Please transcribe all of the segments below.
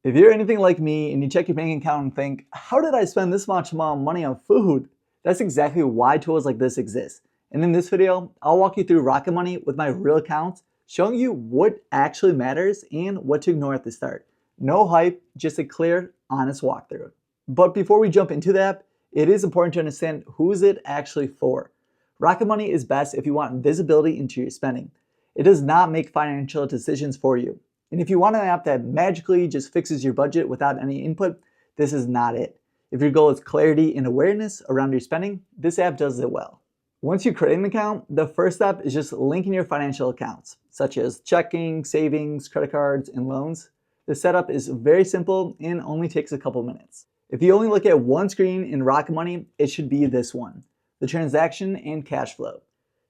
If you're anything like me and you check your bank account and think, how did I spend this much amount of money on food? That's exactly why tools like this exist. And in this video, I'll walk you through Rocket Money with my real accounts, showing you what actually matters and what to ignore at the start. No hype, just a clear, honest walkthrough. But before we jump into that, it is important to understand who is it actually for. Rocket Money is best if you want visibility into your spending. It does not make financial decisions for you. And if you want an app that magically just fixes your budget without any input, this is not it. If your goal is clarity and awareness around your spending, this app does it well. Once you create an account, the first step is just linking your financial accounts, such as checking, savings, credit cards, and loans. The setup is very simple and only takes a couple minutes. If you only look at one screen in Rocket Money, it should be this one, the transaction and cash flow.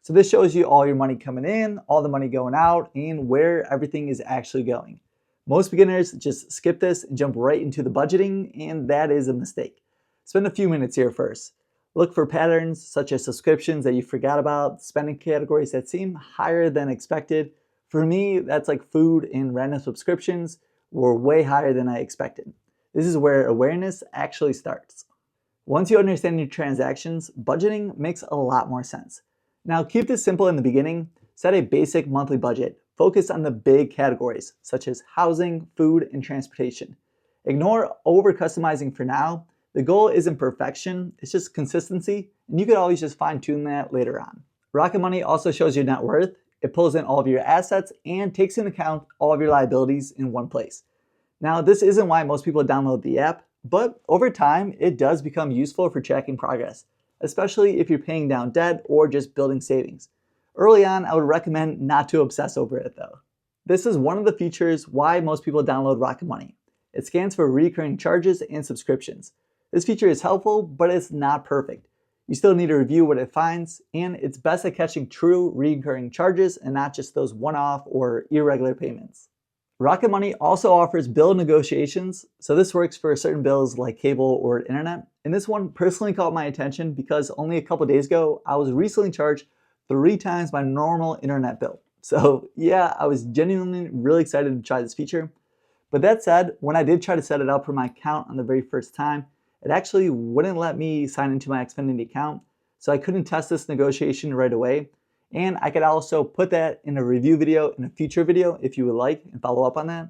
So this shows you all your money coming in, all the money going out, and where everything is actually going. Most beginners just skip this and jump right into the budgeting, and that is a mistake. Spend a few minutes here first. Look for patterns such as subscriptions that you forgot about, spending categories that seem higher than expected. For me, that's like food and random subscriptions were way higher than I expected. This is where awareness actually starts. Once you understand your transactions, budgeting makes a lot more sense. Now keep this simple in the beginning. Set a basic monthly budget. Focus on the big categories such as housing, food, and transportation. Ignore over-customizing for now. The goal isn't perfection, it's just consistency, and you could always just fine-tune that later on. Rocket Money also shows your net worth. It pulls in all of your assets and takes into account all of your liabilities in one place. Now this isn't why most people download the app, but over time it does become useful for tracking progress, especially if you're paying down debt or just building savings. Early on, I would recommend not to obsess over it though. This is one of the features why most people download Rocket Money. It scans for recurring charges and subscriptions. This feature is helpful, but it's not perfect. You still need to review what it finds, and it's best at catching true recurring charges and not just those one-off or irregular payments. Rocket Money also offers bill negotiations, so this works for certain bills like cable or internet. And this one personally caught my attention because only a couple days ago, I was recently charged 3 times my normal internet bill. So yeah, I was genuinely really excited to try this feature. But that said, when I did try to set it up for my account on the very first time, it actually wouldn't let me sign into my Xfinity account, so I couldn't test this negotiation right away. And I could also put that in a review video in a future video if you would like and follow up on that.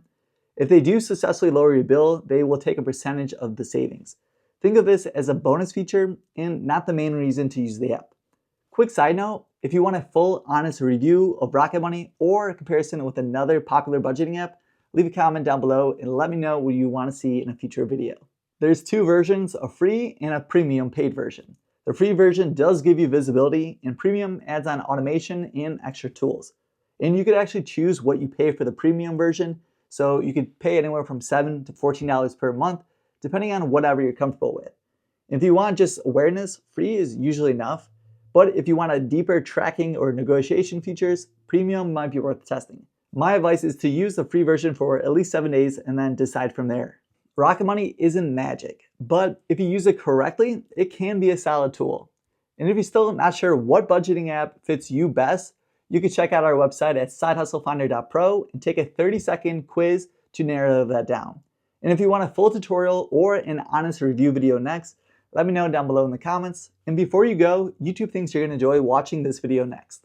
If they do successfully lower your bill, they will take a percentage of the savings. Think of this as a bonus feature and not the main reason to use the app. Quick side note, if you want a full honest review of Rocket Money or a comparison with another popular budgeting app, leave a comment down below and let me know what you want to see in a future video. There's 2 versions, a free and a premium paid version. The free version does give you visibility, and premium adds on automation and extra tools. And you could actually choose what you pay for the premium version, so you could pay anywhere from $7 to $14 per month, depending on whatever you're comfortable with. If you want just awareness, free is usually enough, but if you want a deeper tracking or negotiation features, premium might be worth testing. My advice is to use the free version for at least 7 days and then decide from there. Rocket Money isn't magic, but if you use it correctly, it can be a solid tool. And if you're still not sure what budgeting app fits you best, you can check out our website at sidehustlefinder.pro and take a 30-second quiz to narrow that down. And if you want a full tutorial or an honest review video next, let me know down below in the comments. And before you go, YouTube thinks you're going to enjoy watching this video next.